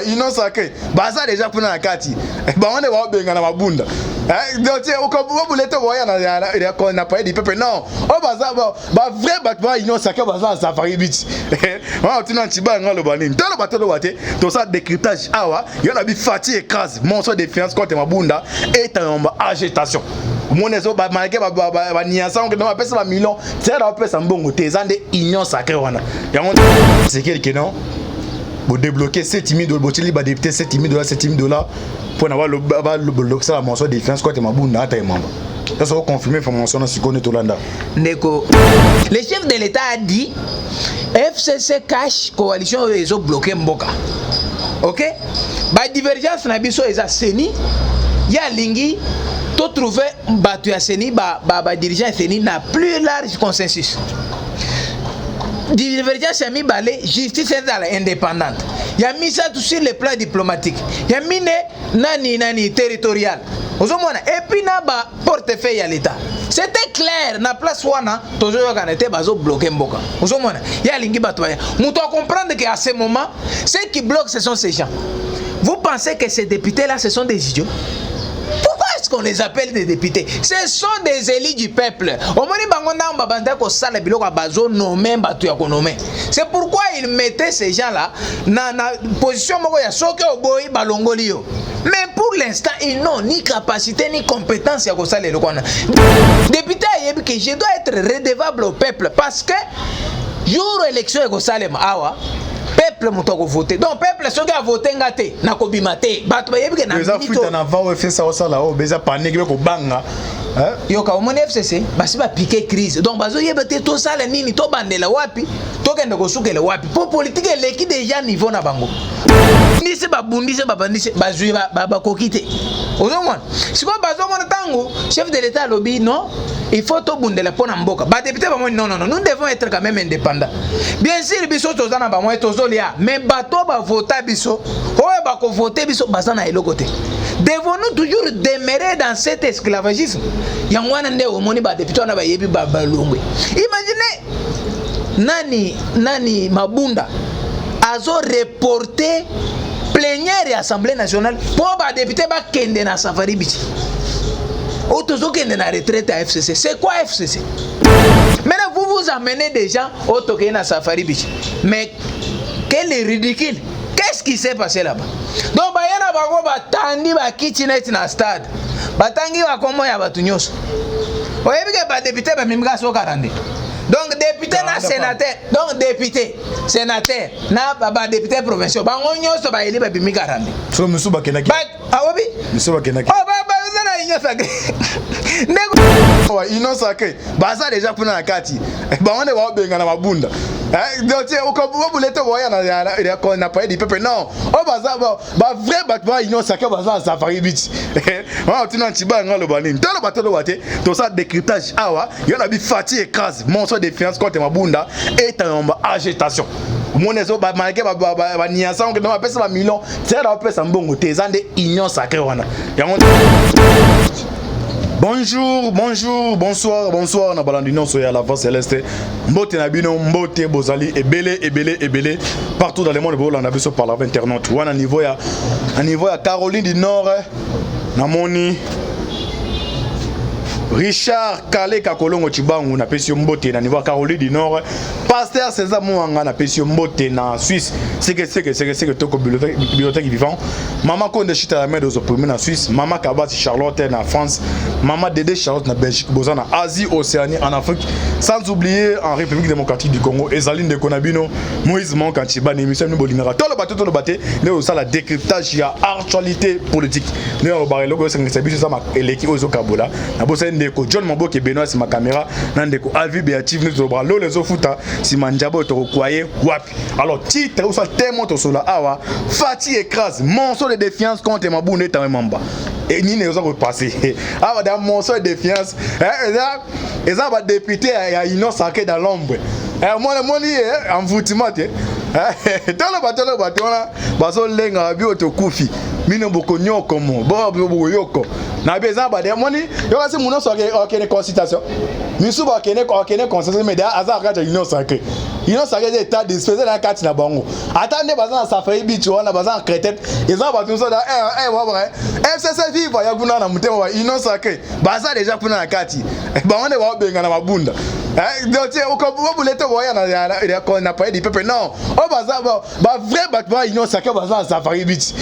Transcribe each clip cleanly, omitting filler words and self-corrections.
Union sacrée. Baza déjà pour la kati. Bah on est va benga na mabunda. Donc tu au vous l'êtes voyant n'a pas dit peuple non. Oh baza bah vrai bah Union sacrée baza safari beach. On tu n'en tiba ngalo banini. Dans le bateau le water, tout ça décryptage awa, il y a bi fati écrase, monstre défiance contre mabunda et en agitation. Mon ezo ba malgré ba niasa on que non appelle ça million, c'est là appelle ça mbongo tezande Union sacrée wana. Ya on c'est quelque non. Pour débloquer 7 000 $, botili ba député 7 000 $, 7 000 $ pour avoir le bloquer la mention de défense quoi te mabunda ata membre. Ça sera confirmé information dans Sikone Tolanda. Neko. Le chef de l'État a dit FCC cache coalition ils ont bloqué Mboka. OK? Ba divergence na biso eza seni ya lingi to trouver batu ya seni ba dirigeant seni na plus large consensus. Divergence a mis balé justice indépendante. Il y a mis ça tout sur le plan diplomatique. Il y a mis nani territorial. Et puis na ba portefeuille à l'État. C'était clair na place wana toujours quand était bazo bloqué Mboka. Il y a lingi batoya. Nous doit comprendre qu'à ce moment, ceux qui bloquent ce sont ces gens. Vous pensez que ces députés là ce sont des idiots? Pourquoi est-ce qu'on les appelle des députés? Ce sont des élus du peuple. C'est pourquoi ils mettaient ces gens-là dans la position mais pour l'instant, ils n'ont ni capacité ni compétence. Député, je dois être redevable au peuple parce que jour élection peuple mutoko voter. Donc peuple ceux qui a voté ngate na kobimate. Bato bayebi ke na minito. Beza fuita na vawe fesa osala o beza panique ko banga. Yo ka omone FCC basi ba piquer crise. Donc bazo yebete to sala nini to bandela wapi to kende ko sukele wapi. Po politique eleki déjà niveau na bango. Ni se ba bundise ba bandise bazui ba kokite. Ozomona. Siko bazo mona tango chef de l'état lobby non, il faut to bundela pona mboka. Ba député ba non, nous devons être quand même indépendants. Bien sûr biso tozana ba moyo tozolia, mais bato ba vota biso, oye ba ko voter biso bazana elokote. Devons-nous toujours demeurer dans cet esclavagisme? Yangwana nde omoni ba député na ba yebi ba balongwe. Imaginez nani Mabunda azo reporter plénière et assemblée nationale pour ba député ba kende na safari bichi. Otozo kende na retraite à FCC. C'est quoi FCC? Maintenant vous amenez des gens au toke na safari bichi. Mais quel est ridicule. Qu'est-ce qui s'est passé là-bas? Donc bayana bango batandi ba kitchenette na stade. Batangi ba komo ya batu nyoso. Oyebike ba député ba mimika so 40. Donc député na sénateur, donc député, sénateur na ba député provincial. Bango nyoso ba eli ba mimika 40. So musu ba kenaki. Ba awobi? Musu ba kenaki. Oh ba na Union sacrée. Union sacrée. Baza déjà pour la kati. Bah on est va benga na mabunda. Donc tu vous l'êtes voyant n'a pas dit peuple non. Oh baza bah vrai bah Union sacrée baza safari beach. On tu n'en tiba ngalo banini. Dans le bateau le water, tout ça décryptage awa, il y en a bi fati écrase, monstre défiance contre mabunda et en agitation. Mon ezo ba malgré ba niasa on que non appelle ça million, c'est là appelle ça mbongo tezande Union sacrée wana. Bonjour, bonsoir, na balandino soya la voix céleste. Mbote na bino, mbote bozali ebele partout dans le monde on a vu sur par la internaute. Wana niveau ya Caroline du Nord na moni Richard Kale Kakolongo Chibangu na pesio mbote na niveau Caroline du Nord. Pasteur César Mouanga na pesio mbote na Suisse. C'est que toko bibliothèque vivant. Maman Konde Chita la main de premier na Suisse. Maman Kabati Charlotte na France. Maman Dédé Charlotte na Belgique. Bozana Asie, Océanie, en Afrique. Sans oublier en République démocratique du Congo. Ezaline de Konabino. Moïse Mankanchiba. Némission Nubolinara. Tout le bateau. Nous ça la décryptage. Il y a actualité politique. Nous on va logo c'est ça ma l'équipe aux Kabola. Na bossa ndeko John Mambo qui Benoît c'est ma caméra. Nandeko Avi Beative nous au bras. Les ofuta si manjabo to croyez wapi. Alors titre ou soit témoin to sola awa. Fati écrase. Monstre de défiance contre Mabunda ta mamba. Et ni ne ont passé. Ah madame monstre de défiance. Et ça va député à Union sacrée dans l'ombre. Moi en foutima dans le bateau là baso lenga bi otokufi mino boko nyoko mo bo yoko na beza ba de moni yo kasi muno so okene consultation misu ba okene consultation mais da azar ka Union sacrée union sacrée eza état d'esprit eza na kati na bango ata nde baza na safari bitu wana baza na crétette eza bato mosusu da wabre FCC viva ya kuna na motema ba union sacrée baza déjà kuna na kati bango nde baobenga na mabunda donc okabulete boya na pays du peuple non o baza ba vrai bato ba union sacrée baza na safari bitu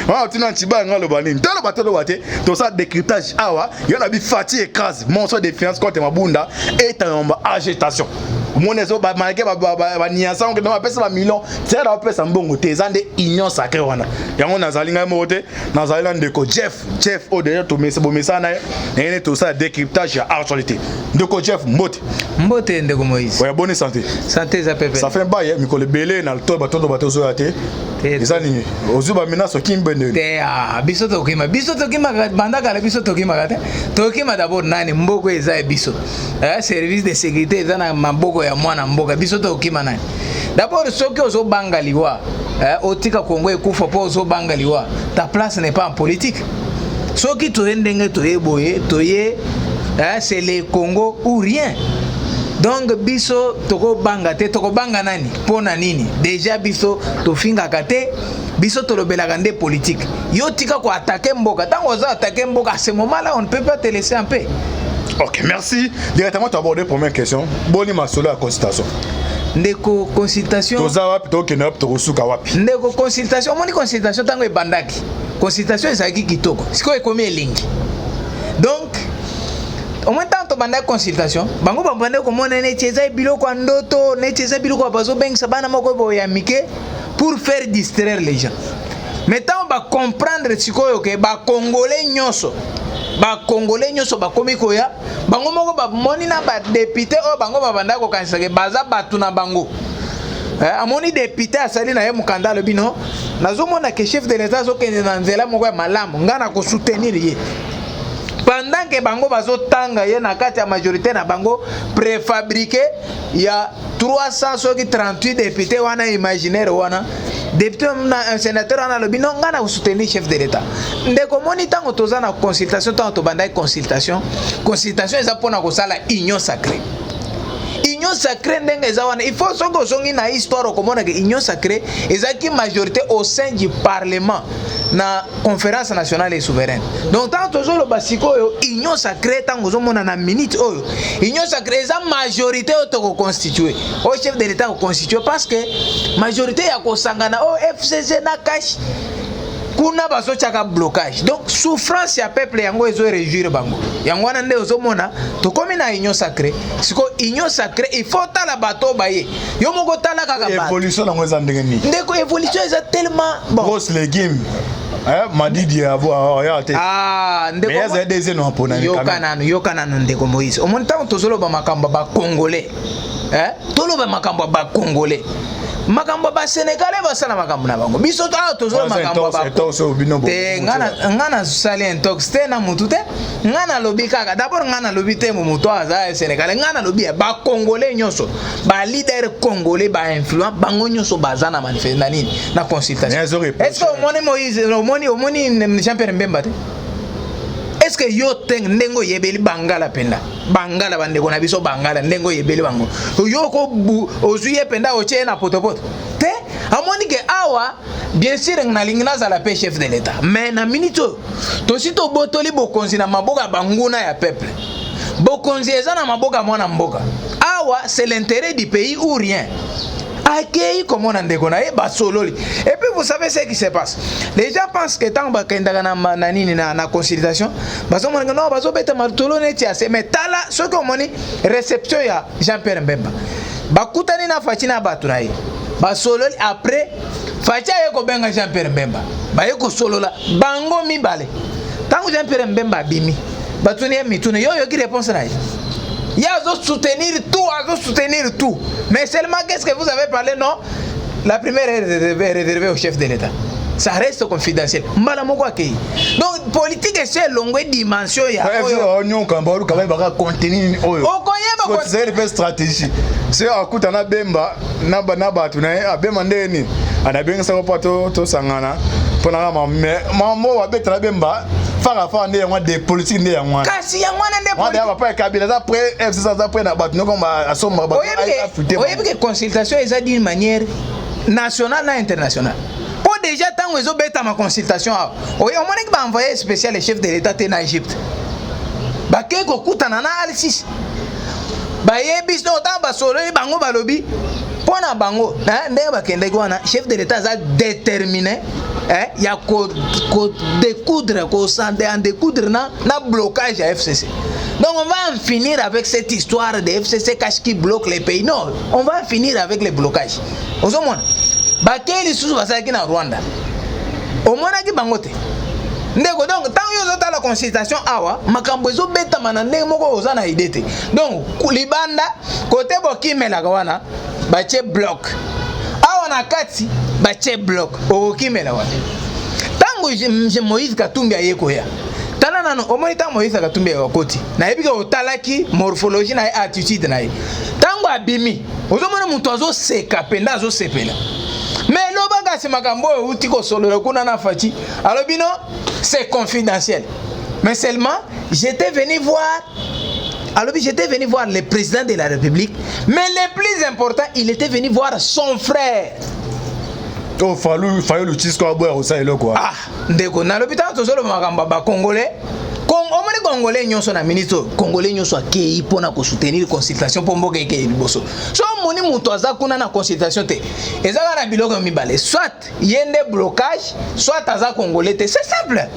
wana tina ntiba nga loba nini tolo bato loba te to ça décryptage awa yo na bi fati écrase monso de finances contre mabunda et en agitation monezo ba marqué ba niasa on que dans pesa ba million c'est là pesa mbongo te zande union sacrée wana yango nazali ngai mote nazali la ndeko Jeff o déjà to mesa bo mesa na ene to ça décryptage ya actualité ndeko Jeff mbote ndeko Moïse ouais bonne santé za pepe ça fait ba ye mikolo belé na to bato zo ya te eza nini ozuba menace kimbende te biso tokima bandaka la biso tokima te tokima d'abord nani mboko eza biso service de sécurité eza na maboko ya mwana mboka biso tokima nani d'abord soki ozo bangaliwa otika Kongo ekufa po ozo bangaliwa ta place n'est pas en politique soki toyendenge toyeboye toye c'est le Congo ou rien. Donc biso toko banga te toko banga nani pona nini déjà biso to finga kate biso to lobelaka nde politique yo tika ko attaquer mboka tango za attaquer mboka à ce moment là on ne peut pas te laisser en paix. OK, merci. Directement tu aborder première question. Boni masolo ya consultation. Ndeko consultation toza wapi to kena wapi to kosuka wapi. Ndeko consultation moni consultation tango ebandaki. Consultation ezaki kitoko. Siko ekomi elingi. Donc au moins tant banda consultation bango bambande ko mona neti eza biloko ndoto neti eza biloko bazo bengisa bana moko boya mike pour faire distraire les gens. Maintenant ba comprendre sikoyo ke ba congolais nyoso ba komi koya bango moko ba moni na ba député o bango banda ko kanisa ke baza batu na bango amoni député asali na ye mukanda le bino nazomona ke chef de l'état zo kende na nzela moko ya malamu ngana ko soutenir ye. Pendant que bango bazo tanga ye na kati ya majorité na bango préfabriqué il y a 338 députés wana imaginaire wana député na un sénateur wana lobi non ngana ko soutenir chef de l'état ndeko moni tango toza na consultation tango to banda consultation eza pona ko sala union sacrée ndenge eza wana il faut soko songi na histoire komona que union sacrée ezaki majorité au sein du parlement na conférence nationale et souveraine. Donc tant tozo lo basiko yo union sacrée tango zo mona na minute oyo union sacrée eza majorité auto ko constituer au chef de l'état ko constituer parce que majorité ya ko sangana o FCC na cash kuna baso chaka blocage. Donc souffrance ya peuple yango ezo réjouir bango yango wana nde ozo mona to komi na union sacrée siko union sacrée il faut tala bato baye yo moko tala kaka bato évolution na ngeza ndenge ni ndeko évolution eza tellement bon grosse légume madidi ya te ndeko mais eza des no pona ni yokana ndeko Moïse o montant tozolo ba makamba ba congolais tolo ba makamba ba congolais makambo ba sénégalais basala makambo na bango biso tozolo makambo ba te ngana sali intox te na mutu te ngana lobi kaka d'abord ngana lobi te mu mutu aza sénégalais ngana lobi ba congolais nyoso ba leader congolais ba influence bango nyoso bazana manifeste nini na consultation est-ce que omoni Moïse omoni Jean-Pierre Mbemba te est-ce que yo teng ndengo yebeli bangala penda bangala bandeko na biso bangala ndengo yebeli bango yo ko ozuye penda oche na potopoto te amoni ke awa bien sûr na lingna za la paix chef de l'état mais na minito to sito botoli bokonzi na maboka banguna ya peuple bokonzi eza na maboka mwana mboka awa c'est l'intérêt du pays ou rien accueilli comme on a déconné basololi et puis vous savez ce qui se passe les gens pensent que tant ba kenda na consultation baso mo non baso beta martolo neti ase mais tala ce que moni réception ya Jean-Pierre Mbemba bakutani na fatina batu na ye basololi après facha ye ko benga Jean-Pierre Mbemba ba ye ko solola bango mibale tango Jean-Pierre Mbemba bimi batuni ya mitune yo ki réponse na ye. Il y a à soutenir tout. Mais seulement qu'est-ce que vous avez parlé? Non, la première est réservée au chef de l'État. Ça reste confidentiel. Donc, politique, c'est une longue dimension. Il y a une stratégie. C'est un coup de bemba, naba, tu n'as pas de ana benga sa pato to sangana pona mais mambo wa betra bemba fara fara nde yango de politique nde yango kasi yango wana nde politique on va pas Kabila ça après FCC ça après na bato noko ba asomba ba oyebi que consultation eza d'une manière nationale na internationale pour déjà tango ezo beta ma consultation oyo omoni ba envoyé spécial le chef de l'état te na Égypte ba ke ko kutana na Al-Sisi ba yebi so ta ba solo bango balobi pona bango ndenge bakende wana chef de l'état a déterminé il y a ko découdre ko sande en découdre na blocage à FCC. Donc on va en finir avec cette histoire de FCC cache qui bloque les pays. Non, on va en finir avec les blocages. Ozomona bakeli susu basaki na Rwanda omona ki bangote ndeko donc tant yo zota la consultation awa makambo ezo beta manande moko ozana idete donc kulibanda côté bokimela kawana bache bloc awa na kati bache bloc okimela wana tango je Moïse Katumbi ayeko ya tana nano omoni ta Moïse Katumbi yakoti na yebike otalaki morphologie na attitude na ye tango abimi ozomona mutu azo seka penda azo sepela mais lobaka se makambo uti ko solo kuna na fati alobino c'est confidentiel mais seulement j'étais venu voir le président de la République mais le plus important il était venu voir son frère oh fallu le tisco aboya osa eloko ah ndeko na l'hôpital to solo makambo ba congolais omoni congolais nyonso na ministre congolais nyonso akei pona ko soutenir consultation po mboka eke liboso so moni muto aza kuna na consultation te ezaka na biloko mibale soit yende blocage soit aza congolais te c'est simple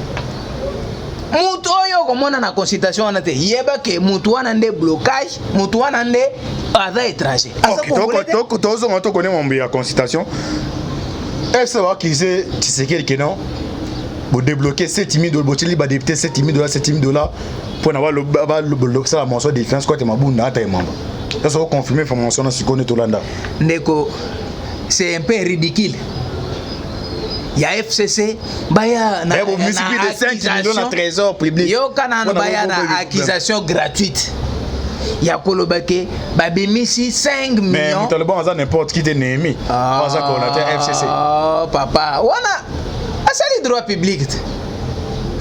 mutu oyo komona na consultation wana te yeba ke mutu wana nde blocage mutu wana nde aza étranger asa congolais te tozo ngoto kone mombi ya consultation est-ce que c'est Tshisekedi que non pour débloquer 7000 $, botili ba député 7000 $, pour avoir le bloc ça la mention de défense quoi te mabunda ata emamba ça ça confirmer information na sikone tolanda ndeko c'est un peu ridicule ya FCC baya na multiplier de 5 millions na trésor public yo kana baya na accusation gratuite ya kolobake babimisi 5 millions mais mutalebo aza n'importe qui te nemi aza coordinateur FCC oh papa wana asali droit public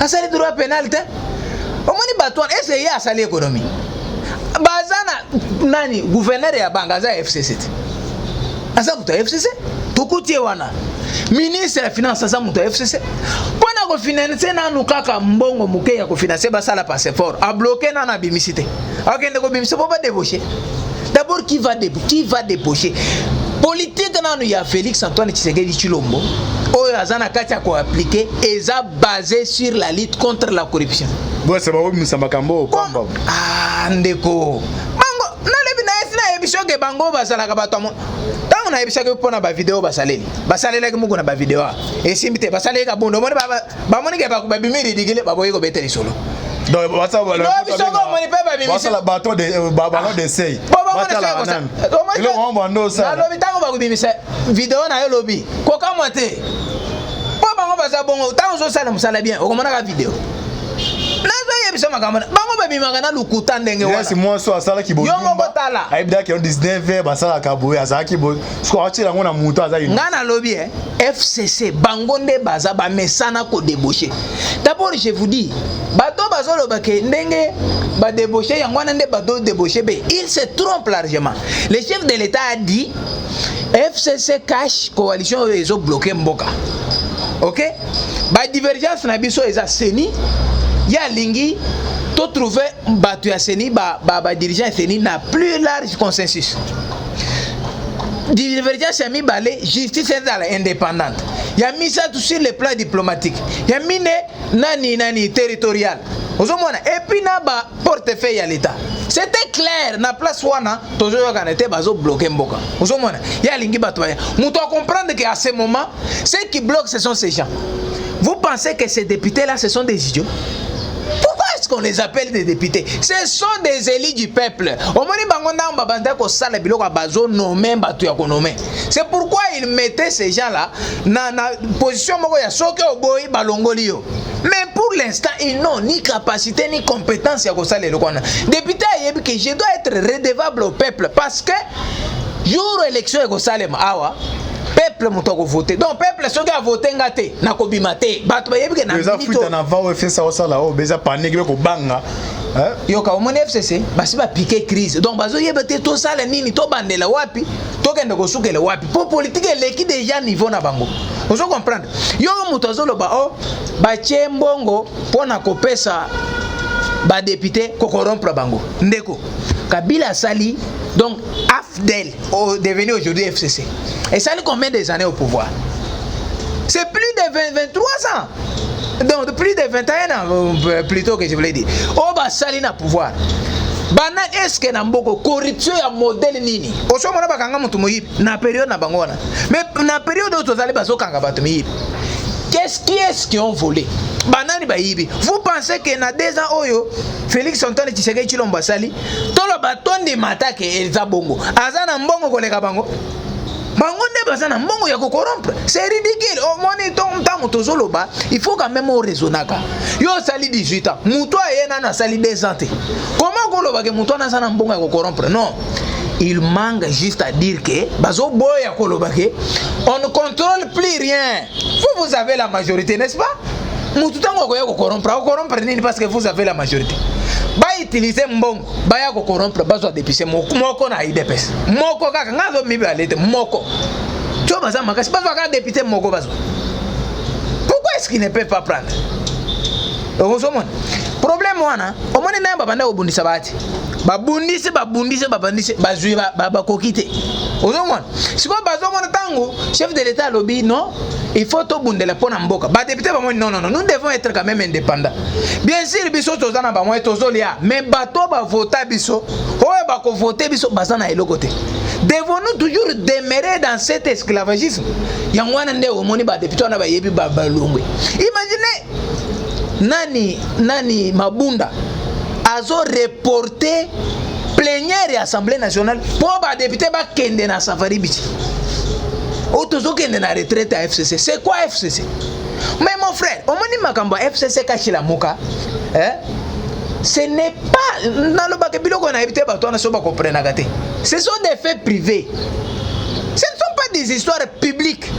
asali droit pénal te omoni batouane essayer asali économie bazana nani gouverneur ya banga za FCC asa muta FCC tukutie wana ministre ya finance asa muta FCC pona ko financer nanu kaka mbongo muke ya ko financer basala passeport a bloquer nana bimisité akende ko bimisité po ba débaucher d'abord qui va débaucher politique nanu ya Félix Antoine Tshisekedi Tshilombo oyo azana kati ko appliquer eza basé sur la lutte contre la corruption bon c'est pas oui musamba kambo komba ah ndeko bango nalebi na esina ebisho ke bango basala ka bato tango na ebisha ke pona ba video basaleli ke muko na ba video esimbite basaleli ka bondo moni ba moni ke ba bimiri digile ba boyiko beteli solo donc what's up what's la bateau de ballon d'essai le on bando ça lobi tango ba kubimisa video na yo lobi ko kamate po bango basa bongo tango zo sala musala bien okomona ka video nazo yebisa makamana bango babimaka na lukuta ndenge wana yes moi so asala ki yo moko tala aibda ki on 19 basala ka boye azaki bo sko atira ngona muto azaki ngana lobi FCC bango nde baza ba mesana ko débaucher d'abord je vous dis bato bazolo bake ndenge ba débaucher yangwana nde bato débaucher be il se trompe largement le chef de l'état a dit FCC cache coalition ezo bloquer mboka OK ba divergence na biso eza seni ya lingi to trouver bato ya seni ba dirigeant seni na plus large consensus divergence ya mibale justice est indépendante ya misa tout sur le plan diplomatique ya mine nani territorial ozomona et puis na ba portefeuille ya l'état c'était clair na place wana toujours kanete bazo bloquer mboka ozomona ya lingi bato ya muto a comprendre que à ce moment ceux qui bloquent ce sont ces gens. Vous pensez que ces députés là ce sont des idiots? Pourquoi est-ce qu'on les appelle des députés? Ce sont des élus du peuple. C'est pourquoi ils mettaient ces gens-là dans la position mais pour l'instant, ils n'ont ni capacité ni compétence. Député, je dois être redevable au peuple parce que jour élection peuple peuple moto ko voter donc peuple soki a voter ngate na ko bimate bato ba yebi ke na minito fuita na va au FCC osala o beza panique ko banga yo ka omoni FCC basi ba piquer crise donc bazo yebete to sala nini to bandela wapi to kende ko sukela wapi po politique eleki déjà niveau na bango ozo comprendre yo moto azoloba o ba chembongo pona kopesa ba député ko corrompre bango ndeko Kabila sali donc AFDEL devenu aujourd'hui FCC et ça combien des années au pouvoir c'est plus de 23 ans donc de plus de 21 ans plutôt que je voulais dire oh bah sali na pouvoir bana est-ce que na mboko corruption ya modèle nini oso mona bakanga mutu moyibi na période na bangona mais na période auto zali bazokanga batu moyibi qu'est-ce qui ont volé banani bayibi vous pensez que na 2 ans oyo Félix Antoine Tshisekedi Tshilombo sali tolo batondi matake elza bongo azana mbongo koleka bango bango nde bazana mbongo ya corrompre c'est ridicule au moni ton tozoloba il faut quand même raisonnaka yo sali 18 ans muto ayena na sali 2 ans comment koloba ke muto na sana mbongo ya corrompre non il manque juste à dire que bazo boya koloba ke on ne contrôle plus rien vous avez la majorité n'est-ce pas mutu tango ko yako corrompre nini parce que vous avez la majorité ba utiliser mbongo ba yako corrompre bazo dépisser moko na IDPS moko kaka ngazo mibi alete moko tu baza makasi bazo ka député moko bazo pourquoi est-ce qu'il ne peut pas prendre donc somon problème wana omoni na babanda obundisa bati babundise bazui ba kokite ozomona siko bazomona tango chef de l'état lobby non il faut to bundela pona mboka ba député ba non nous devons être quand même indépendants bien sûr biso tozana ba moi tozolia mais bato ba voter biso oyo ba ko voter biso bazana elokote devons-nous toujours demeurer dans cet esclavagisme yangwana nde omoni ba député na ba yebi ba balongwe imaginez nani Mabunda azo reporter plénière et assemblée nationale pour ba député ba kende na safari bichi otozo kende na retraite à FCC c'est quoi FCC mais mon frère omoni makambo FCC kachila muka ce n'est pas dans le bac biloko na éviter ba tona so ba comprendre gâté ce sont des faits privés ce ne sont pas des histoires publiques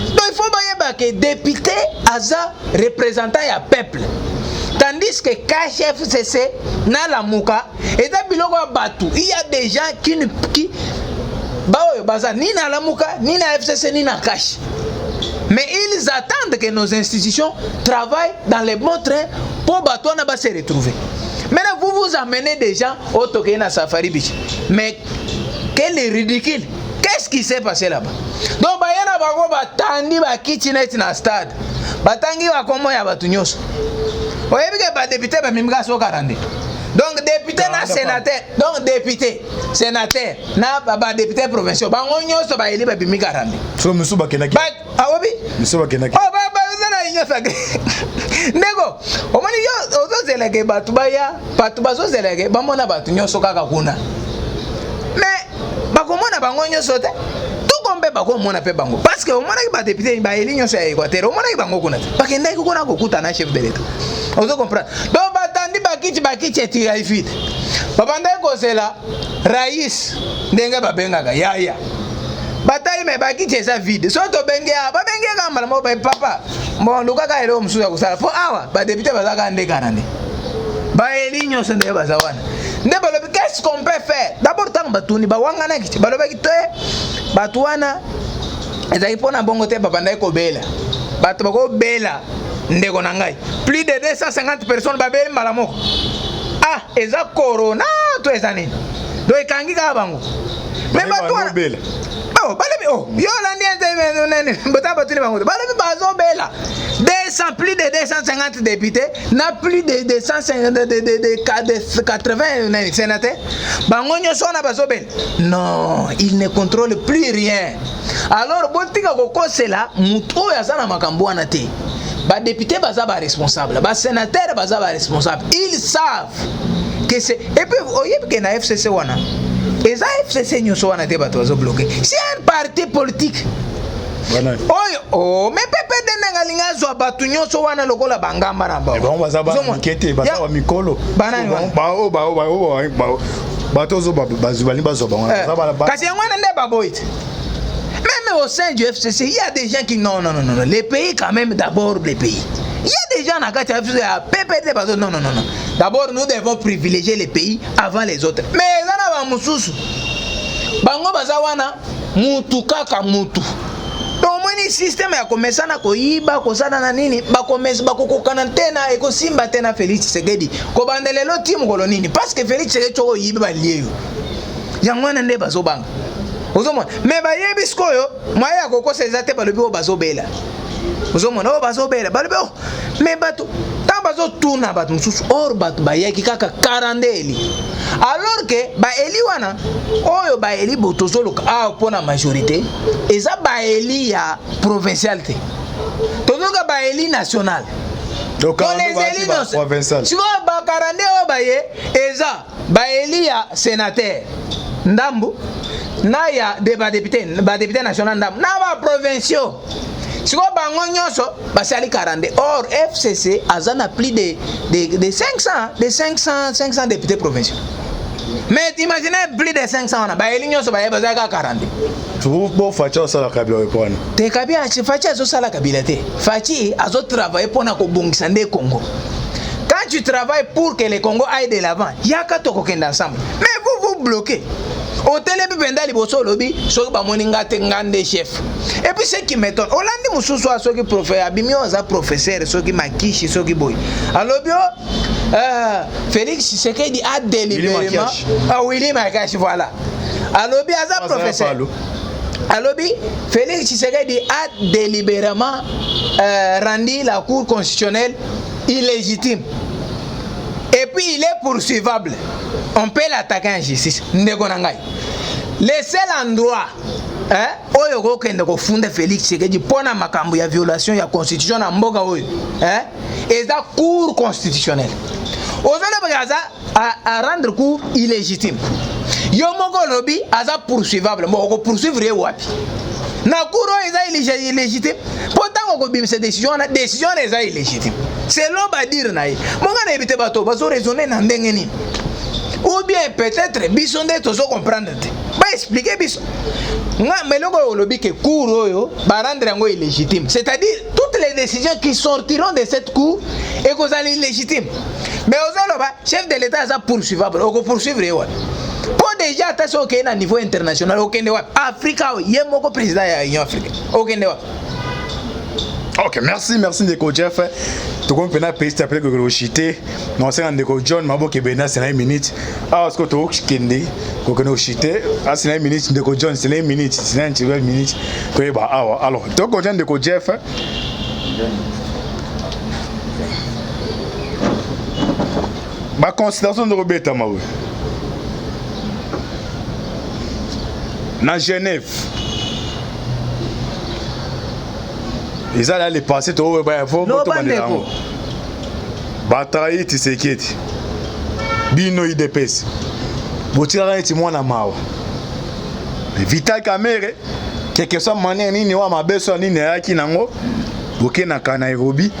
donc il faut ba que député aza représentant ya peuple tandis que KFCC na la muka et da biloko batu il y a des gens qui baoyo baza ni na la muka ni na FCC ni na cash mais ils attendent que nos institutions travaillent dans les bons trains pour bato na ba se retrouver maintenant vous amenez des gens au toké na safari beach mais quel est ridicule qu'est-ce qui s'est passé là-bas donc bayana bango batandi ba kitchenette na stade batangi ba komo ya batu nyoso oyebi ke ba député ba mimika so 40 donc député na sénateur donc député sénateur na ba député provincial bango nyoso ba eli ba mimika 40 so musu bakenaki awobi musu bakenaki oh ba zana nyoso ndeko omoni yo ozozela ke batu bazozela ke bamona batu nyoso kaka kuna mais bakomona bango nyoso te kombe bakomona pe bango parce que omona ki ba député ba eli nyoso ya Équateur omona ki bango kuna bakenda ki kuna kokuta na chef de l'état ozo comprendre donc batandi bakiti etira ifite babanda ko sela rais ndenga babengaka yaya batali me bakiti eza vide so to bengea babengeka mbala mo ba papa bon lukaka elo musuya kusala po awa ba député bazaka ndekana ne ba eli nyoso nde bazawana nde balobi qu'est-ce qu'on peut faire d'abord tant batuni bawangana kiti balobi te batuana ezali pona bongo te babanda ko bela bato bako bela ndeko na ngai plus de 250 personnes babeli mbala moko ah eza corona to eza nini do ekangi ka bango mais batuana bela oh balebi oh yo landi ente nene bota batuni bango balebi bazo bela 200 plus de 250 députés na plus de 250 de 80 sénateurs bango nyoso na bazo bela non il ne contrôle plus rien alors botika kokosela mutu oyo aza na makambo wana te ba député baza ba responsable ba sénateur baza ba responsable ils savent que c'est et puis oyebi ke na FCC wana eza FCC nyoso wana te bato bazo bloquer c'est un parti politique oyo oh mais pepe denga linga zo batu nyoso wana lokola bangamba na ba bon baza ba nkete baza wa mikolo bato zo bazubali bazo ba kasi ngwana nde baboyite même au sein du FCC, il y a des gens qui non, les pays quand même, d'abord les pays. Il y a des gens à PPD, non. D'abord, nous devons privilégier les pays avant les autres. Mais ça n'a pas moussous. Bango bazawana, mutu kaka mutu. Donc, le système a commencé à koyiba, kosana na nini, ba commence ba kokokana tena eko simba tena Félix Tshisekedi. Ko bandele lo team kolonini parce que Félix Tshisekedi choko yiba ba lié yo. Yango na nde bazo banga. Ozomona, mais ba yebi skoyo, mwaya koko sezate ba lobi o bazo bela. Ozomona o bazo bela, ba lobi o mais bato ta bazo tuna bato mususu or bato ba yaki kaka 40 eli. Alors que ba eli wana oyo ba eli botozolo a pona majorité eza ba eli ya provincialité. Tozoka ba eli national. Donc les élus provincial. Si on ba 40 o ba ye eza ba eli ya sénateur ndambu na ya député national ndambu na ba provinciaux. Si on bango nyonso basali 40. Or FCC azana plus de 500 députés provinciaux. Mais imaginez plus de 500 on a ba eli nyonso ba ye bazaka 40. Tu bon Fachi ça la Kabila répondre. Te Kabila Fachi azo sala Kabila te. Fachi azo travailler pour na ko bongisa nde Congo. Quand tu travailles pour que le Congo aille de l'avant, yaka to kokenda ensemble. Mais vous bloquez. Au télébi benda liboso lobi soki ba moninga te ngande chef. Et puis ce qui m'étonne, Olandi mususu a soki professeur, abimio za professeur soki makishi soki boy. Alobio Félix Tshisekedi a délibérément Willy Makashi voilà. Alobi aza professeur. Alobi Félix Tshisekedi a délibérément rendu la Cour constitutionnelle illégitime. Et puis il est poursuivable. On peut l'attaquer en justice. Le seul endroit oyo kokende kofunda Félix Tshisekedi pona makambo ya violation ya constitution na mboka oyo eza Cour constitutionnelle. Ozana bagaza à rendre cour illégitime. Yo moko lobi aza poursuivable. Moko poursuivre wapi? Na cour eza illégitime. Pourtant ko bim cette décision eza illégitime. C'est l'homme à dire naï. Monga na ebite bato bazo raisonner na ndenge ni. Ou bien peut-être bisonde tozo comprendre te. Ba expliquer biso. Nga meloko lobi que cour oyo ba rendre ngo illégitime. C'est-à-dire toutes les décisions qui sortiront de cette cour et qu'on allait illégitime. Mais ozaloba chef de l'État a poursuivable. On poursuivre ouais. Pour déjà attention au na niveau international au Kenya Africa yemoko président ya Union africaine. Au Kenya. Ok, merci Ndeko Jeff. Tu comprends pas pays t'appeler que le chité. Non, c'est Ndeko John Mabo qui bena c'est 1 minute. Ah, est-ce que tu as kende ko le chité? Ah, c'est 1 minute Ndeko John, c'est 1 minute, c'est 1 minute. Que bah alors, donc John Ndeko Jeff. Ma considération de Robert Maou. Dans Genève. Ils allaient les passer tout il faut bataille Tshisekedi bino IDPS botira nti mwana mawa Vital Kamerhe quelque soit manière nini wa mabeso nini yaki nango bokena ka Nairobi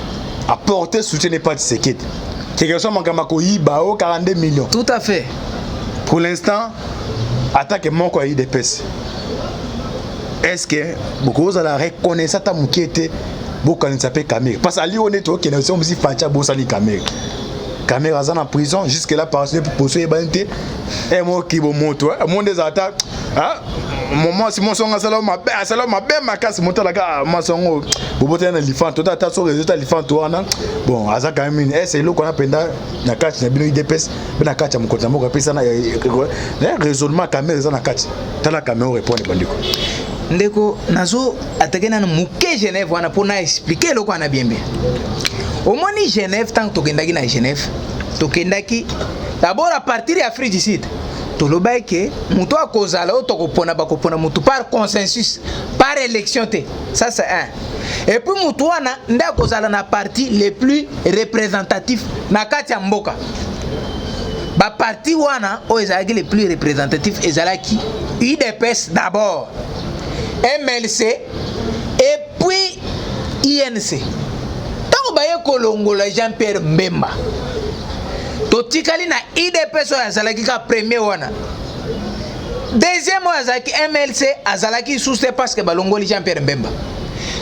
apporter soutien n'est pas Tshisekedi quelque soit makama ko yiba o 42 millions. Tout à fait. Pour l'instant attaque moko IDPS. Est-ce que beaucoup de la reconnaissance à Moukete beaucoup ne s'appelle Kamerhe parce que on est ok nous sommes aussi Facha Bosali Kamerhe est en prison jusque là parce que pour poursuivre banté et moi qui bon moto mon des attaques moment si mon son salon ma ben ma casse monter la gars moi son boboter na lifan tout à sur résultat lifan tout bon aza quand même c'est là qu'on a penda na catch na bino IDPS na catch mon côté mo pesa na raisonnement Kamerhe na catch tala Kamerhe répondre bandiko. Ndeko nazo atakena na muke Genève wana pour na expliquer loko ana bien. Au moins Genève tant tokendaki na Genève tokendaki d'abord à partir de Afrique du Sud toloba ke muto akozala otokopona bakopona mutu par consensus par élection te ça c'est un et puis mutu wana nda akozala na parti les plus représentatifs na kati ya mboka ba parti wana o ezalaki les plus représentatifs ezalaki UDPS d'abord MLC et puis INC. Tant que baye kolongola Jean-Pierre Mbemba. To tikali na IDPS ya zalaki ka premier wana. deuxième azalaki MLC azalaki sous parce que balongoli Jean-Pierre Mbemba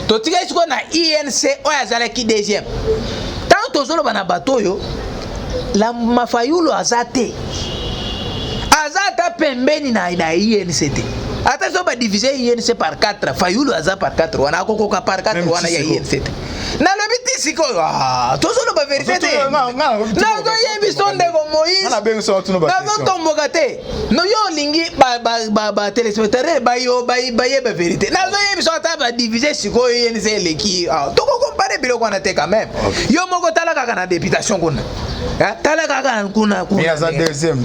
to tika siko na INC oyo azalaki deuxième tant tozoloba na bato oyo la Fayulu azate azata pembeni na INC te ata so ba diviser INC par 4 Fayulu aza par 4 wana akokoka par 4 wana ya INC te na lobiti siko tozoloba vérité te nazo yebi sonde ko Moïse nazo tomboka te no yo lingi ba téléspectateur ba yo ba yeba vérité nazo yebi so ata ba diviser siko INC leki toko comparer biloko wana te quand même yo moko tala kaka na députation kuna tala kaka kuna mais aza deuxième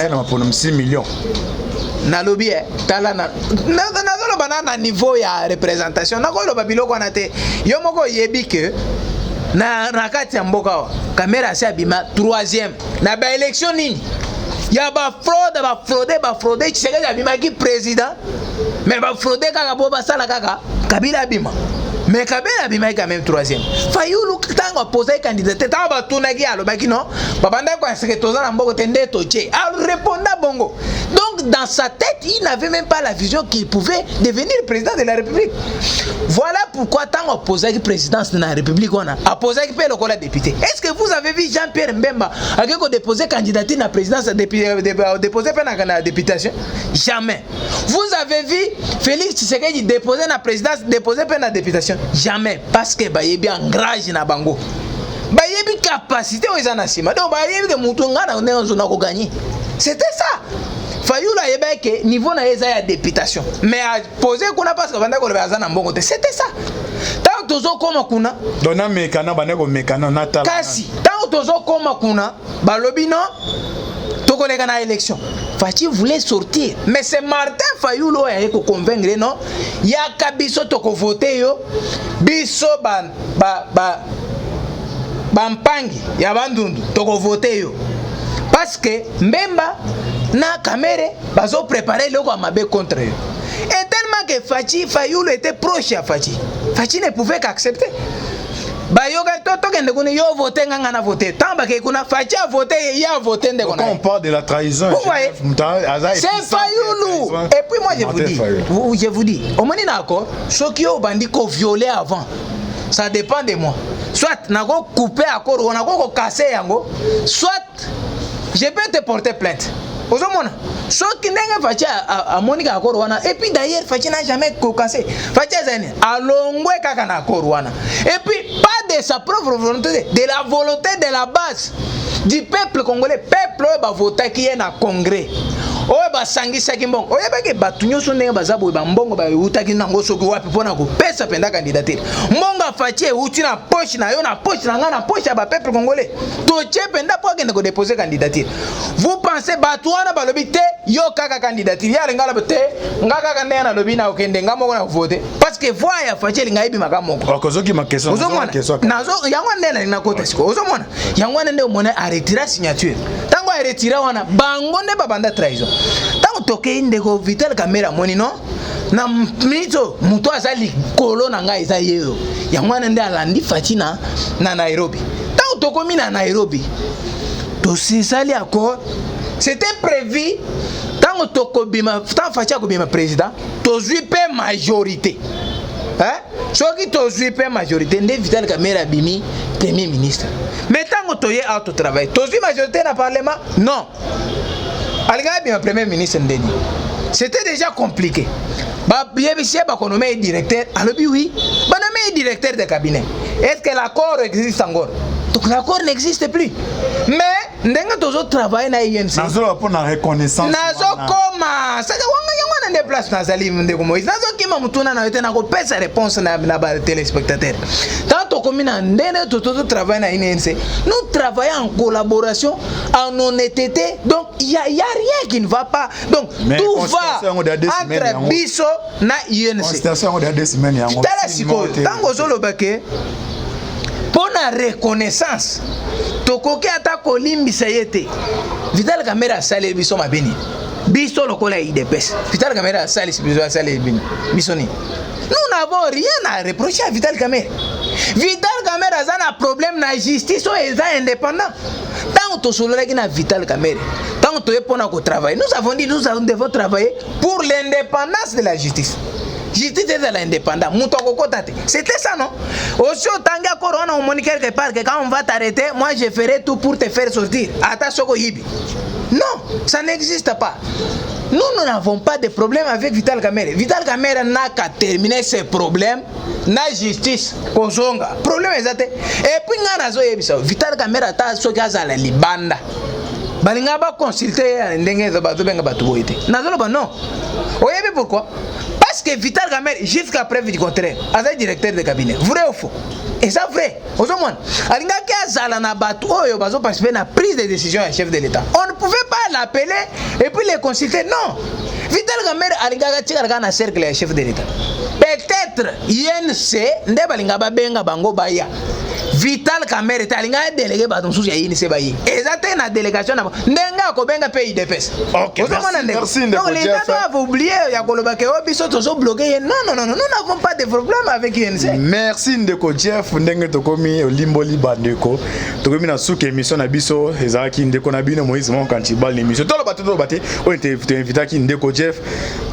na pour 6 millions na lobby tala na zoloba na niveau ya représentation na koloba biloko wana te yo moko yebi que na kati ya mboka wa kamera si abima 3e na ba élection nini ya ba fraude Tshisekedi abima ki président mais ba fraude kaka bo basala kaka Kabila abima mais Kabila abima quand même 3e Fayulu tango poser candidature tango batunaki alobaki non babanda ko inscrire toza na mboko tende toche a répondre bongo. Donc dans sa tête il n'avait même pas la vision qu'il pouvait devenir président de la République. Voilà pourquoi tango poser la présidence de la République on a posé qui peut le député. Est-ce que vous avez vu Jean-Pierre Mbemba a déposé candidature à la présidence déposer à la députation? Jamais. Vous avez vu Félix Tshisekedi déposer la présidence déposer à la députation? Jamais, parce que bayebi engrage na bango bayebi capacité aux anasima donc bayebi que mutunga na nzona ko gagner. C'était ça. Fayulu ayeba que niveau na eza ya députation mais à poser kuna parce que banda ko baza na mbongo te. C'était ça. Tant tozo koma kuna dona mekana baneko mekana natala kasi tant tozo koma kuna balobi non tokolega na élection. Fachi voulait sortir mais c'est Martin Fayulu qui a convaincre non yaka biso toko voter yo biso mpangi ya bandundu toko voter yo parce que Mbemba na Kamere bazo préparer le quoi mabe contre eux et tellement que Fayulu était proche à Fachi ne pouvait qu'accepter. Bayoga toto kende kuna yo voter nganga na voter tamba ke kuna Fachi a voter ya voter ndeko na. Quand on parle de la trahison, c'est Fayulu. Et puis moi je vous dis au moins d'accord ceux qui ont bandit ko violer avant ça dépend de moi soit nako couper accord ou nako casser yango soit je peux te porter plainte ozomona soki ndenge Fachi a monika accord wana et puis d'ailleurs Fachi n'a jamais cassé Fachi zani alongwe kaka na accord wana et puis pas de sa propre volonté de la volonté de la base du peuple congolais peuple ba voter qui est na congrès oyo basangisaki mbongo oyebaki bato nyonso ndenge baza boye bambongo bautaki nango soki wapi mpona kopesa penda candidature mbongo Fachi euti na poche na yo na poche na nga na poche ya bapeuple congolais totie penda mpo akende kodepose candidature. Vous pensez bato wana balobi te yo kaka candidature ya lenga lobi te nga kaka ndenge na lobi na okende nga moko na voter parce que voix ya Fachi elinga yebimaka moko okozoki ma question nazo yango ndenge na kota siko ozomona yango ndenge omona aretira signature tango aretira wana bango nde babanda trahison. Tant toke ndeko Vital Kamera moni non na mito muto azali kolo na ngai za yeyo ya mwana nde alandi Fachi na Nairobi. Tant tokomi na Nairobi to sisali accord c'était prévu tant tokobima tant Fachi akobima président to zui pe majorité soki to zui pe majorité nde Vital Kamera bimi premier ministre mais tant toye auto travail to zui majorité na parlement non. Alga bien premier ministre ndeni. C'était déjà compliqué. Ba yebisi ba ko nommé directeur, alobi oui, ba nommé directeur de cabinet. Est-ce que l'accord existe encore? Donc l'accord n'existe plus. Mais ndenga tozo travailler na INC. Nazo pour la reconnaissance. Nazo koma. Ça wanga nde place na zali ndeko Moïse. Nazo kima mutuna na yote na ko pesa réponse na ba téléspectateur. Tant comme na ndene toto travailler na INC. Nous travaillons en collaboration, en honnêteté. Donc il y a rien qui ne va pas. Donc mais tout va entre biso na INC. Constatation de 2 semaines yango. Tala siko tango zolobake pour la reconnaissance tokoki ata kolimbisa yete Vital Kamera sale biso mabeni biso lokola IDPS Vital Kamera sale biso sale bini misoni. Nous n'avons rien à reprocher à Vital Kamera. Vital Kamera a un problème na justice ou est indépendant. Tant tant que tu na Vital Kamerhe, tant que tu es pour travailler, nous avons dit nous devons travailler pour l'indépendance de la justice. Justice est de l'indépendance. C'était ça, non? Aussi, autant que Corona, on m'a dit quelque part que quand on va t'arrêter, moi je ferai tout pour te faire sortir. Attention, non, ça n'existe pas. Nous n'avons pas de problème avec Vital Kamerhe. Vital Kamerhe n'a qu'à terminer ses problèmes. Na justice, Kozonga. Problème exact. Et puis, Vital Kamerhe a ce qu'il y a Libanda. Balinga ba consulter ndenge za bato benga bato boite. Nazolo ba non. Oyebi pourquoi? Parce que Vital Kamerhe jusqu'à preuve du contraire, as directeur de cabinet. Vrai ou faux? Et ça vrai. Ozomon. Alinga ki azala na bato oyo bazo participer na prise de décision à chef de l'État. On ne pouvait pas l'appeler et puis les consulter. Non. Vital Kamerhe alinga ka tika na cercle à chef de l'État. Peut-être INC nde balinga ba benga bango baya. Vital Kamerhe talinga délégué baton sous ya INC bayi. Exactement na délégation na ndenga ko benga pays DPS. OK. Merci. Donc les gens doivent oublier ya koloba ke obiso tozo bloquer. Non, nous n'avons pas de problème avec INC. Merci Ndeko Jeff ndenge tokomi olimboli bandeko. Tokomi na souke émission na biso ezaki ndeko na bino Moïse mon kantiba l'émission. Tolo bato o invitaki Ndeko Jeff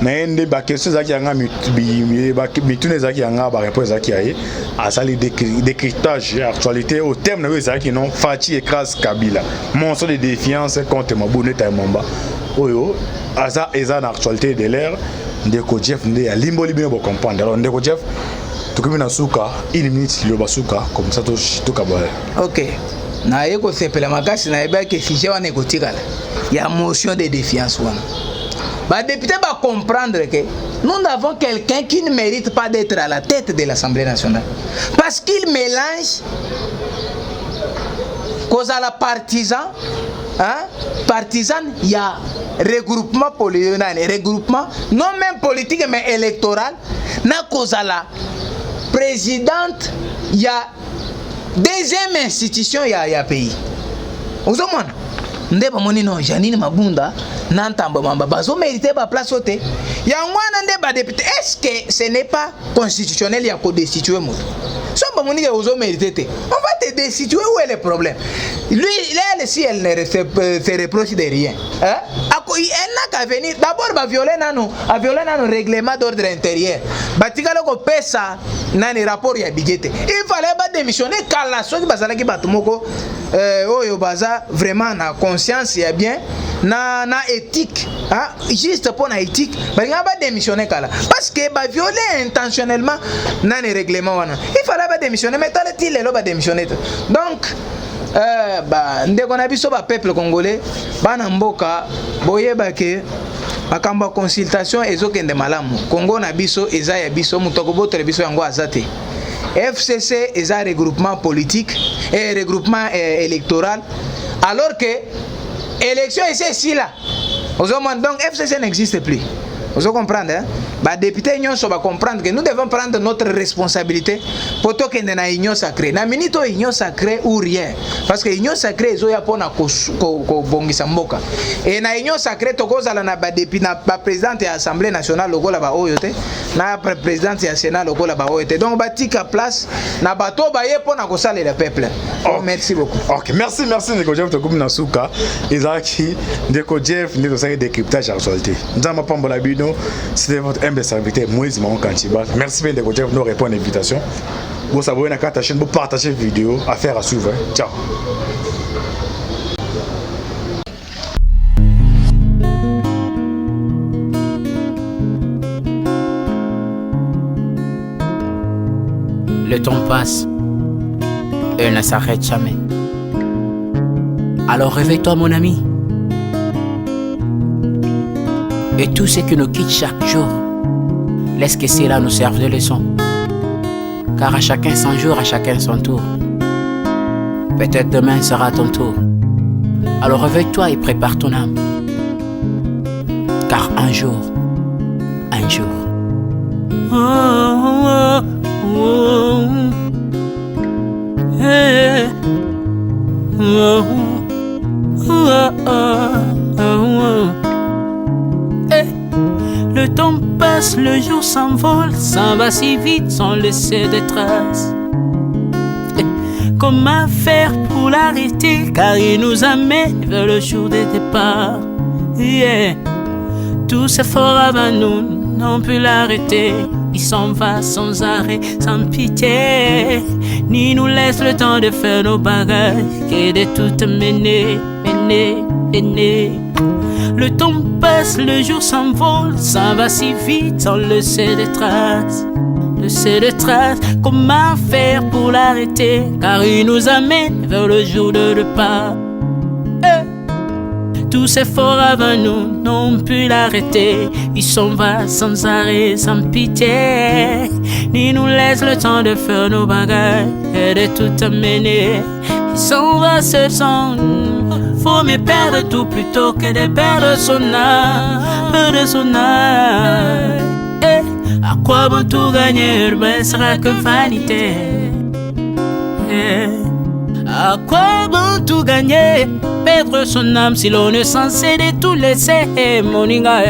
na ende ba question zaki yanga mitune zaki yanga ba réponse zaki aye asali décryptage actualité au terme na zaki non Fachi écrase Kabila. Monstre de défiance contre Mabune Taimamba. Oyo eza na actualité de l'ère Ndeko Jeff nde ya limboli bino bo comprendre. Alors Ndeko Jeff tokomi na suka 1 minute lo basuka comme ça to kabale. OK. Na yeko sepela makasi na yeba ke fiché wana ekotikala. Ya motion de défiance wana. Ba député va comprendre que nous n'avons quelqu'un qui ne mérite pas d'être à la tête de l'Assemblée nationale parce qu'il mélange cause à la partisan, hein? Partisan, il y a regroupement politique, regroupement non même politique mais électoral. Na cause à la présidente, il y a deuxième institution, il y a pays. Vous comprenez? Ndeba moni non Janine Mabunda n'entamba mamba bazo mériter ba place ote ya ngwana ndeba député. Est-ce que ce n'est pas constitutionnel ya ko destituer moto somba moni ke ozo mériter? On va te destituer. Où est le problème? Lui elle si elle ne se reproche de rien, hein? Elle n'a qu'à venir d'abord ba violer nano règlement d'ordre intérieur batika loko pesa nani rapport ya budget. Il fallait pas démissionner car la soki bazala ki batumoko oyo baza vraiment na conscience ya bien na éthique, hein? Juste pour na éthique balinga ba démissionner kala parce que ba violer intentionnellement nani règlement wana. Il fallait pas démissionner mais talenti lelo ba démissionner. Donc ndeko na biso ba peuple congolais bana mboka boyeba ke bakamba consultation ezokende malamu. Congo na biso eza ya biso mutoko botere biso yango azate. FCC eza regroupement politique et regroupement électoral alors que élection ici là. Donc FCC n'existe plus. Vous comprenez, hein? Bah député union va comprendre que nous devons prendre notre responsabilité pour que nous ayons union sacrée. Na minute union sacrée ou rien. Parce que union sacrée est zoya pour na ko bongisa mboka. Et na union sacrée to kozala na ba député na ba présidente de l'Assemblée nationale lokola ba oyote, na présidente du Sénat lokola ba oyote. Donc batika place na bato ba ye pour na ko saler le peuple. Oh, merci beaucoup. OK, merci Ndeko Jeff to kumina suka. Ezaki Ndeko Jeff ndeko saki décryptage actualité. Nzama pambola bino. C'était votre humble serviteur Moïse Maon Kantiba. Merci bien de nous répondre à l'invitation. Vous vous abonnez à la chaîne, vous partagez la vidéo, affaire à suivre. Ciao. Le temps passe, et ne s'arrête jamais. Alors réveille-toi mon ami. Et tout ce qui nous quitte chaque jour, laisse que cela nous serve de leçon. Car à chacun son jour, à chacun son tour. Peut-être demain sera ton tour. Alors réveille-toi et prépare ton âme. Car un jour. Le temps passe, le jour s'envole, s'en va si vite sans laisser de traces. comment faire pour l'arrêter, car il nous amène vers le jour de départ. Yeah. Tous ces forts avant nous n'ont pu l'arrêter. Il s'en va sans arrêt, sans pitié, ni nous laisse le temps de faire nos bagages, et de tout mener. Le temps passe, le jour s'envole, s'en va si vite sans laisser de traces. Comment faire pour l'arrêter, car il nous amène vers le jour de départ. Tous ces forts avant nous n'ont pu l'arrêter. Il s'en va sans arrêt, sans pitié, ni nous laisse le temps de faire nos bagages et de tout amener. Il s'en va seul sans nous. Faut mieux perdre tout plutôt que de perdre son âme, À quoi bon tout gagner, ben sera que vanité. À quoi bon tout gagner, perdre son âme si l'on est censé de tout laisser. Moninga,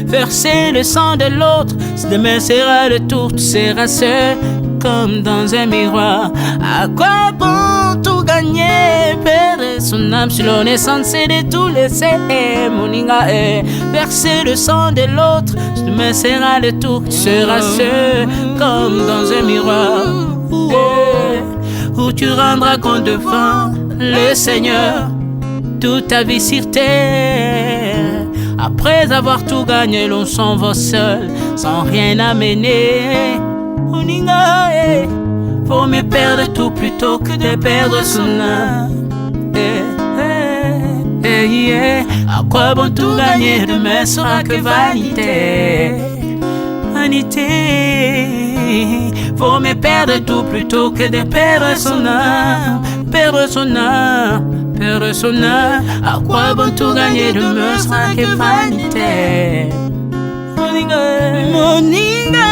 verser le sang de l'autre, si demain sera le tour, tu seras seul comme dans un miroir. À quoi bon tout gagner, perdre son âme si l'on est censé de tout laisser. Moninga, verser le sang de l'autre, si demain sera le tour, tu seras seul comme dans un miroir. Où tu rendras compte devant le Seigneur toute ta vie sur terre. Après avoir tout gagné, l'on s'en va seul, sans rien amener. Faut mieux perdre tout plutôt que de perdre son âme. À quoi bon tout gagner, demain sera que vanité. Faut mieux perdre tout plutôt que de perdre son âme. À quoi bon tout gagner, demain sera que vanité. Moninga,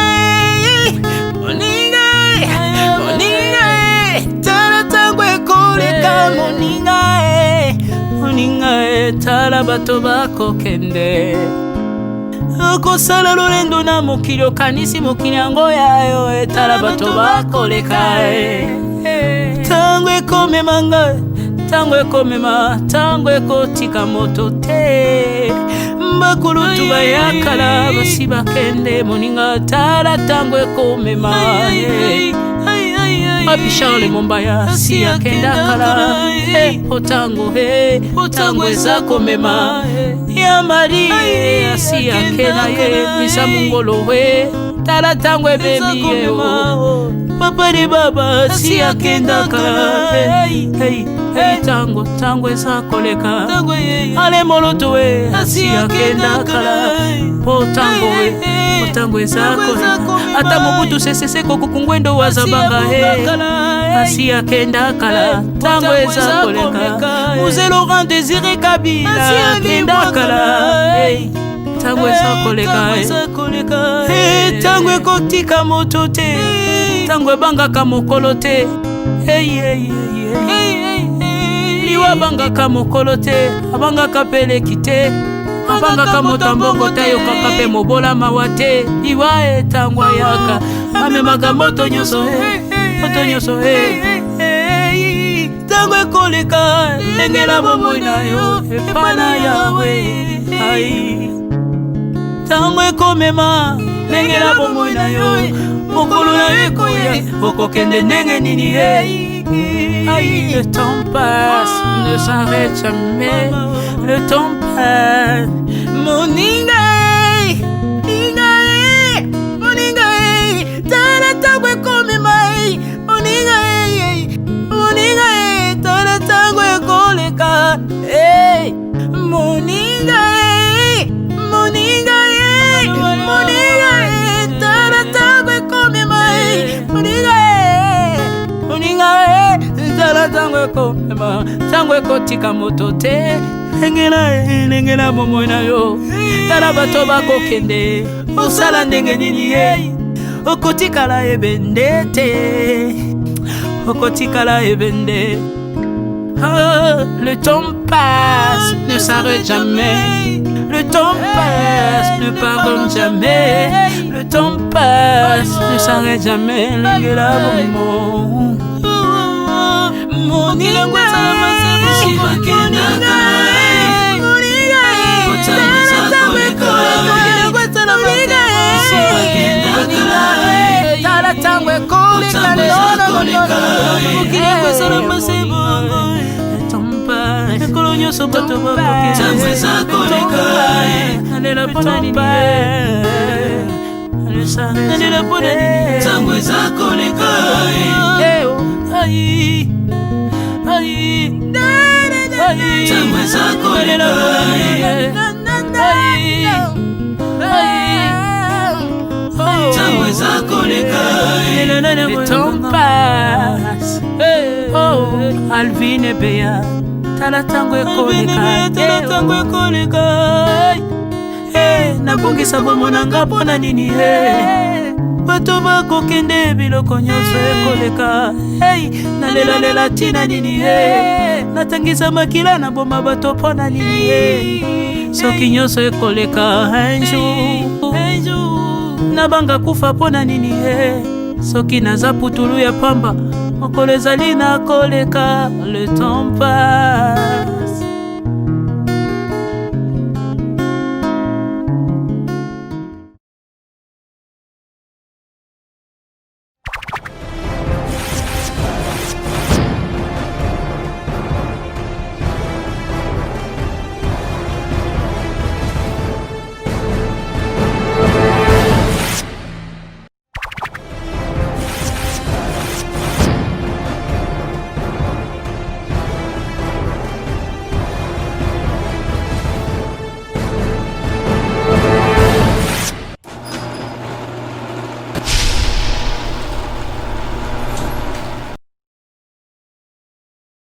tala tango ekoleka. Moninga, tala bato bako kende. Okosala lolendo na mokili, okanisi mokili yango yayo, tala bato bakoleka. Tango ekomema ngai, tango ekomema, tango ekotika moto te. Bakulutu bayakala basi bakende. Moninga, tala tango ekomema. Papi Charles Mombaya si akenda kala. Otango eza komema. Ya Mari si akenda ye. Misa Mungolo tala tango ebemi ye. Papa de baba si akenda kala. Tango eza koleka. Ale moloto si akenda kala. Tango eza koleka. Ata Mobutu sese kokukungwendo wazabanga asi akenda kala. Tango eza koleka. Mzee Laurent Désiré Kabila akenda kala. Tango eza koleka. Tango ekotika moto te, tango ebangaka mokolo te. Liwa bangaka mokolo te, abangaka peleki te. Abangaka motambongo te, yokaka pe mobola mawa te. Liwa tango yaka amemaka moto nyonso tango ekoleka. Lengela bomoi na yo epana yawe. Tango ekomema, lengela bomoi na yo. Mokolo na yo ekoya, okokende ndenge nini. Le temps passe, ne s'arrête jamais. Le temps passe. Moninga, tala tango ekomema. Moninga, tala tango ekoleka. Moninga, tala tango ekomema. Tala tango ekomema, tango ekotika moto te. Lengela bomoi na yo, tala bato bakokende. Osala ndenge nini okotikala ebende te. Okotikala ebende. Le temps passe, ne s'arrête jamais. Le temps passe, ne pardonne jamais. Le temps passe, ne s'arrête jamais. Lengela bomoi. mokili ngwesala masebo shibakendaka tala tangwe kolika ekolo nyonso bato bakokealela mpona nini nalela mpona nini ntango eza koleka ntango eza koleka le temps passe. Oh, Alvin et Béa, tala tango ekoleka. Nabongisa bomo nanga mpona nini bato bakokende biloko nyonso ekoleka. Nalela tina nini natangisa makila na boma bato mpona nini soki nyonso ekoleka un jour nabanga kufa mpona nini soki naza putulu ya pamba mokolo ezali na koleka le temps passe.